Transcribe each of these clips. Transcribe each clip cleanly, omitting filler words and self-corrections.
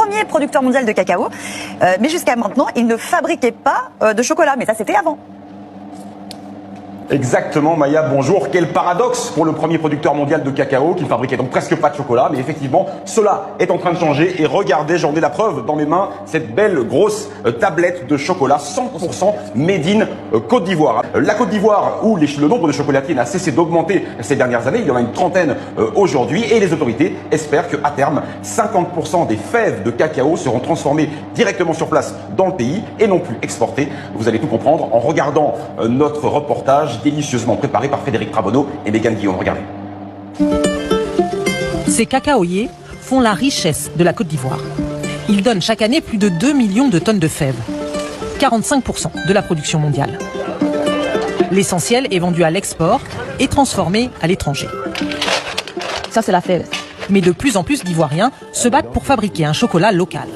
premier producteur mondial de cacao. Mais jusqu'à maintenant, il ne fabriquait pas de chocolat. Mais ça, c'était avant. Exactement, Maya, bonjour. Quel paradoxe pour le premier producteur mondial de cacao qui ne fabriquait donc presque pas de chocolat. Mais effectivement, cela est en train de changer. Et regardez, j'en ai la preuve dans mes mains, cette belle grosse tablette de chocolat 100% made in Côte d'Ivoire. La Côte d'Ivoire, où le nombre de chocolatiers n'a cessé d'augmenter ces dernières années, il y en a une trentaine aujourd'hui. Et les autorités espèrent qu'à terme, 50% des fèves de cacao seront transformées directement sur place dans le pays et non plus exportées. Vous allez tout comprendre en regardant notre reportage délicieusement préparé par Frédéric Trabonneau et Mégane Guillaume. Regardez. Ces cacaoyers font la richesse de la Côte d'Ivoire. Ils donnent chaque année plus de 2 millions de tonnes de fèves, 45% de la production mondiale. L'essentiel est vendu à l'export et transformé à l'étranger. Ça, c'est la fève. Mais de plus en plus d'Ivoiriens se battent pour fabriquer un chocolat local.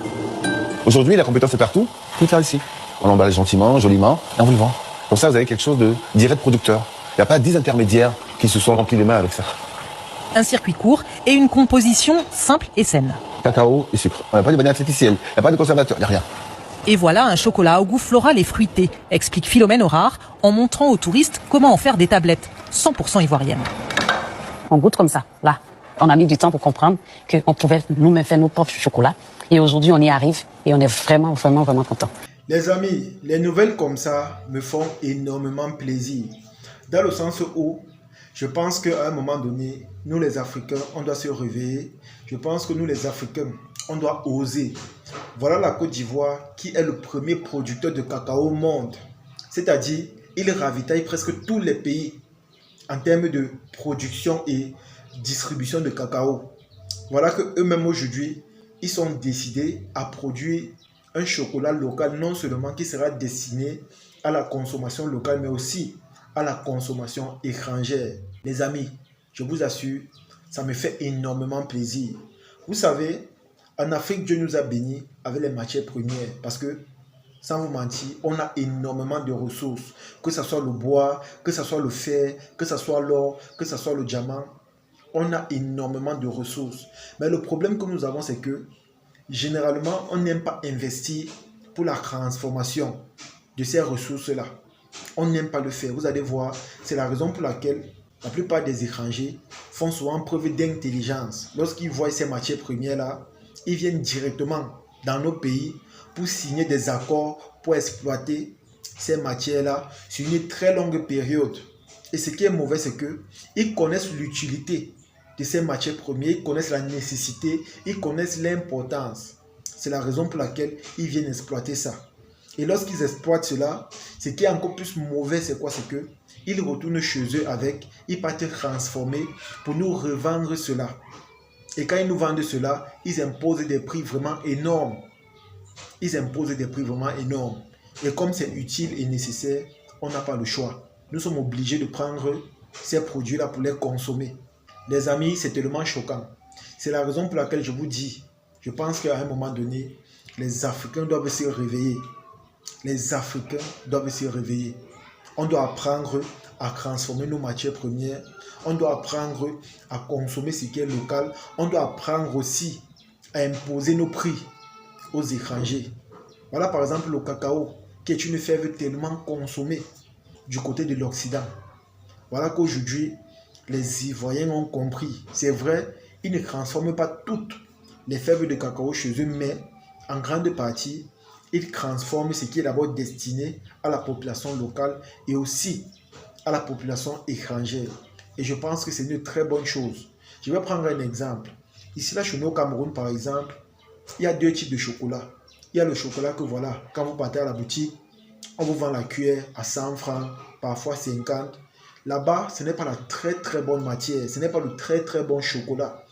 Aujourd'hui, la compétence est partout. Tout est ici. On l'emballe gentiment, joliment, et on vous le vend. Pour ça, vous avez quelque chose de direct producteur. Il n'y a pas 10 intermédiaires qui se sont remplis les mains avec ça. Un circuit court et une composition simple et saine. Cacao et sucre. On n'a pas de banane artificielle. Il n'y a pas de conservateur. Il n'y a rien. Et voilà un chocolat au goût floral et fruité, explique Philomène Aurard en montrant aux touristes comment en faire des tablettes 100% ivoiriennes. On goûte comme ça, là. On a mis du temps pour comprendre qu'on pouvait nous-mêmes faire nos propres chocolats. Et aujourd'hui, on y arrive et on est vraiment, vraiment, vraiment contents. Les amis, les nouvelles comme ça me font énormément plaisir. Dans le sens où je pense qu'à un moment donné, nous les Africains, on doit se réveiller. Je pense que nous les Africains, on doit oser. Voilà la Côte d'Ivoire qui est le premier producteur de cacao au monde. C'est-à-dire, il ravitaille presque tous les pays en termes de production et distribution de cacao. Voilà qu'eux-mêmes aujourd'hui, ils sont décidés à produire un chocolat local, non seulement qui sera destiné à la consommation locale, mais aussi à la consommation étrangère. Les amis, je vous assure, ça me fait énormément plaisir. Vous savez, en Afrique, Dieu nous a bénis avec les matières premières parce que, sans vous mentir, on a énormément de ressources, que ce soit le bois, que ce soit le fer, que ce soit l'or, que ce soit le diamant. On a énormément de ressources. Mais le problème que nous avons, c'est que généralement, on n'aime pas investir pour la transformation de ces ressources-là. On n'aime pas le faire. Vous allez voir, c'est la raison pour laquelle la plupart des étrangers font souvent preuve d'intelligence. Lorsqu'ils voient ces matières premières-là, ils viennent directement dans nos pays pour signer des accords pour exploiter ces matières-là sur une très longue période. Et ce qui est mauvais, c'est qu'ils connaissent l'utilité de ces matières premières, ils connaissent la nécessité, ils connaissent l'importance. C'est la raison pour laquelle ils viennent exploiter ça. Et lorsqu'ils exploitent cela, ce qui est encore plus mauvais, c'est quoi? C'est qu'ils retournent chez eux avec, ils partent transformer pour nous revendre cela. Et quand ils nous vendent cela, ils imposent des prix vraiment énormes. Ils imposent des prix vraiment énormes. Et comme c'est utile et nécessaire, on n'a pas le choix. Nous sommes obligés de prendre ces produits-là pour les consommer. Les amis, c'est tellement choquant. C'est la raison pour laquelle je vous dis, je pense qu'à un moment donné, les Africains doivent se réveiller. Les Africains doivent se réveiller. On doit apprendre à transformer nos matières premières. On doit apprendre à consommer ce qui est local. On doit apprendre aussi à imposer nos prix aux étrangers. Voilà par exemple le cacao, qui est une fève tellement consommée du côté de l'Occident. Voilà qu'aujourd'hui, les Ivoiriens ont compris. C'est vrai, ils ne transforment pas toutes les fèves de cacao chez eux, mais en grande partie, ils transforment ce qui est d'abord destiné à la population locale et aussi à la population étrangère. Et je pense que c'est une très bonne chose. Je vais prendre un exemple. Ici, là, chez nous au Cameroun, par exemple, il y a deux types de chocolat. Il y a le chocolat que voilà, quand vous partez à la boutique, on vous vend la cuillère à 100 francs, parfois 50. Là-bas, ce n'est pas la très très bonne matière, ce n'est pas le très très bon chocolat.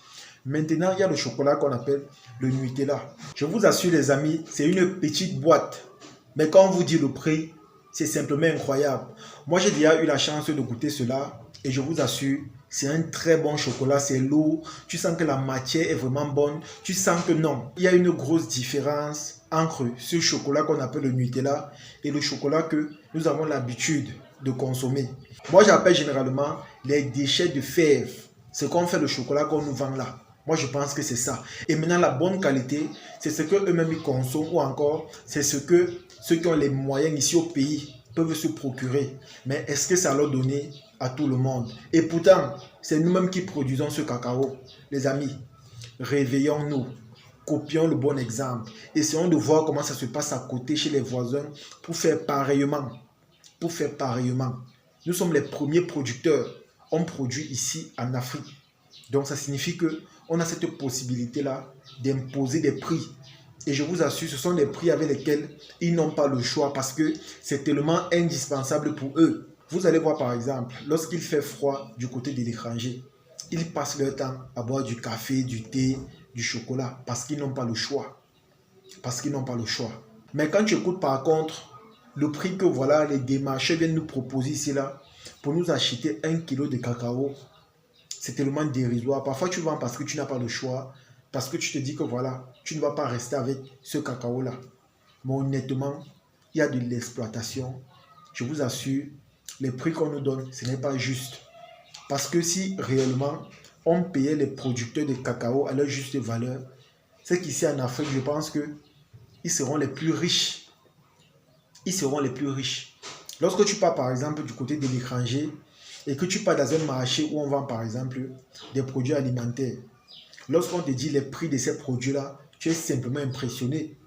Maintenant, il y a le chocolat qu'on appelle le Nutella. Je vous assure les amis, c'est une petite boîte. Mais quand on vous dit le prix, c'est simplement incroyable. Moi, j'ai déjà eu la chance de goûter cela et je vous assure, c'est un très bon chocolat, c'est lourd. Tu sens que la matière est vraiment bonne. Tu sens que non, il y a une grosse différence entre ce chocolat qu'on appelle le Nutella et le chocolat que nous avons l'habitude de consommer. Moi, j'appelle généralement les déchets de fèves. C'est qu'on fait le chocolat qu'on nous vend là. Moi, je pense que c'est ça. Et maintenant, la bonne qualité, c'est ce qu'eux-mêmes ils consomment ou encore, c'est ce que ceux qui ont les moyens ici au pays peuvent se procurer. Mais est-ce que ça leur donne à tout le monde? Et pourtant, c'est nous-mêmes qui produisons ce cacao. Les amis, réveillons-nous. Copions le bon exemple. Essayons de voir comment ça se passe à côté chez les voisins pour faire pareillement. Pour faire pareillement. Nous sommes les premiers producteurs. On produit ici en Afrique. Donc ça signifie qu'on a cette possibilité-là d'imposer des prix. Et je vous assure, ce sont des prix avec lesquels ils n'ont pas le choix parce que c'est tellement indispensable pour eux. Vous allez voir par exemple, lorsqu'il fait froid du côté de l'étranger, ils passent leur temps à boire du café, du thé, du chocolat parce qu'ils n'ont pas le choix. Parce qu'ils n'ont pas le choix. Mais quand tu écoutes par contre le prix que voilà les démarcheurs viennent nous proposer ici là pour nous acheter 1 kilo de cacao, c'est tellement dérisoire. Parfois tu vends parce que tu n'as pas le choix, parce que tu te dis que voilà, tu ne vas pas rester avec ce cacao là. Mais honnêtement, il y a de l'exploitation. Je vous assure, les prix qu'on nous donne, ce n'est pas juste. Parce que si réellement on payait les producteurs de cacao à leur juste valeur, c'est qu'ici en Afrique, je pense qu'ils seront les plus riches. Ils seront les plus riches. Lorsque tu pars par exemple du côté de l'étranger et que tu pars dans un marché où on vend par exemple des produits alimentaires, lorsqu'on te dit les prix de ces produits-là, tu es simplement impressionné.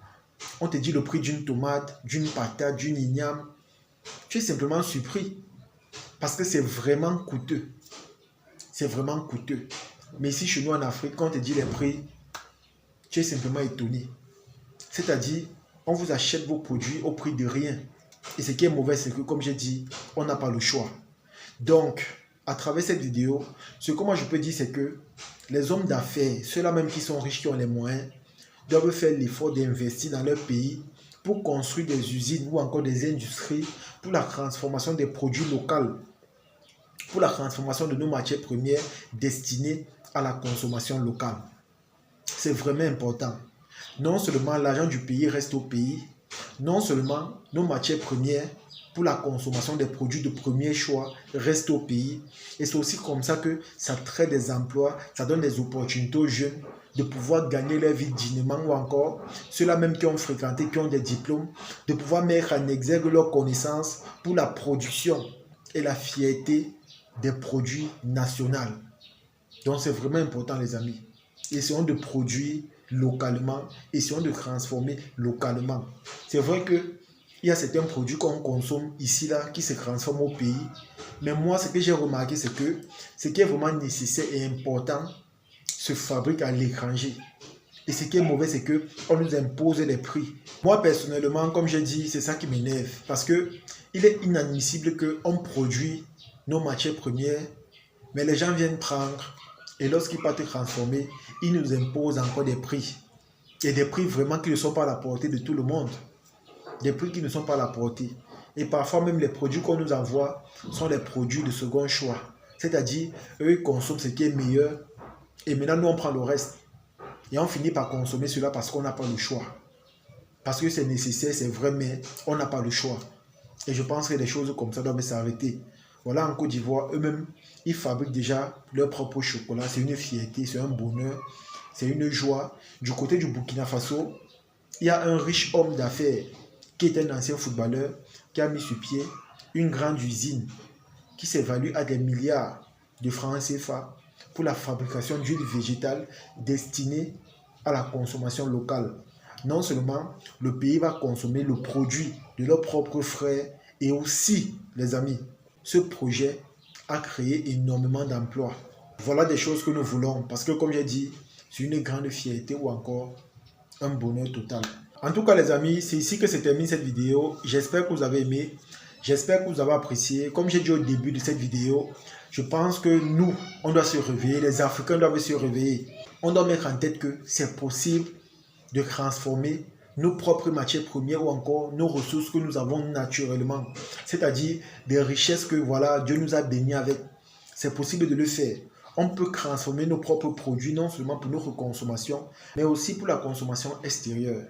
On te dit le prix d'une tomate, d'une patate, d'une igname. Tu es simplement surpris parce que c'est vraiment coûteux. C'est vraiment coûteux. Mais ici, chez nous en Afrique, quand on te dit les prix, tu es simplement étonné. C'est-à-dire, on vous achète vos produits au prix de rien. Et ce qui est mauvais, c'est que, comme j'ai dit, on n'a pas le choix. Donc, à travers cette vidéo, ce que moi je peux dire, c'est que les hommes d'affaires, ceux-là même qui sont riches, qui ont les moyens, doivent faire l'effort d'investir dans leur pays pour construire des usines ou encore des industries pour la transformation des produits locaux, pour la transformation de nos matières premières destinées à la consommation locale. C'est vraiment important. Non seulement l'argent du pays reste au pays, non seulement nos matières premières pour la consommation des produits de premier choix restent au pays, et c'est aussi comme ça que ça crée des emplois, ça donne des opportunités aux jeunes de pouvoir gagner leur vie dignement ou encore ceux-là même qui ont fréquenté, qui ont des diplômes, de pouvoir mettre en exergue leurs connaissances pour la production et la fierté des produits nationaux. Donc c'est vraiment important les amis. Essayons de produire localement, essayons de transformer localement. C'est vrai qu'il y a certains produits qu'on consomme ici là qui se transforment au pays, mais moi ce que j'ai remarqué c'est que ce qui est vraiment nécessaire et important se fabrique à l'étranger. Et ce qui est mauvais c'est qu'on nous impose les prix. Moi personnellement, comme j'ai dit, c'est ça qui m'énerve parce que il est inadmissible qu'on produit nos matières premières, mais les gens viennent prendre et lorsqu'ils partent transformer, ils nous imposent encore des prix. Et des prix vraiment qui ne sont pas à la portée de tout le monde. Des prix qui ne sont pas à la portée. Et parfois même les produits qu'on nous envoie sont les produits de second choix. C'est-à-dire, eux ils consomment ce qui est meilleur et maintenant nous on prend le reste. Et on finit par consommer cela parce qu'on n'a pas le choix. Parce que c'est nécessaire, c'est vrai, mais on n'a pas le choix. Et je pense que des choses comme ça doivent s'arrêter. Voilà, en Côte d'Ivoire, eux-mêmes, ils fabriquent déjà leur propre chocolat. C'est une fierté, c'est un bonheur, c'est une joie. Du côté du Burkina Faso, il y a un riche homme d'affaires qui est un ancien footballeur qui a mis sur pied une grande usine qui s'évalue à des milliards de francs CFA pour la fabrication d'huile végétale destinée à la consommation locale. Non seulement le pays va consommer le produit de leurs propres frères et aussi, les amis, ce projet a créé énormément d'emplois. Voilà des choses que nous voulons parce que comme j'ai dit, c'est une grande fierté ou encore un bonheur total. En tout cas les amis, c'est ici que se termine cette vidéo. J'espère que vous avez aimé, j'espère que vous avez apprécié. Comme j'ai dit au début de cette vidéo, je pense que nous, on doit se réveiller, les Africains doivent se réveiller. On doit mettre en tête que c'est possible de transformer nos propres matières premières ou encore nos ressources que nous avons naturellement. C'est-à-dire des richesses que voilà, Dieu nous a bénis avec. C'est possible de le faire. On peut transformer nos propres produits non seulement pour notre consommation, mais aussi pour la consommation extérieure.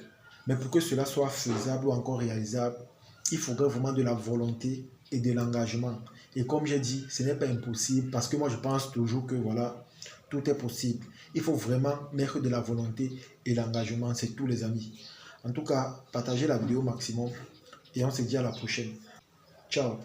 Mais pour que cela soit faisable ou encore réalisable, il faudrait vraiment de la volonté et de l'engagement. Et comme j'ai dit, ce n'est pas impossible parce que moi je pense toujours que voilà, tout est possible. Il faut vraiment mettre de la volonté et l'engagement, c'est tout les amis. En tout cas, partagez la vidéo au maximum et on se dit à la prochaine. Ciao.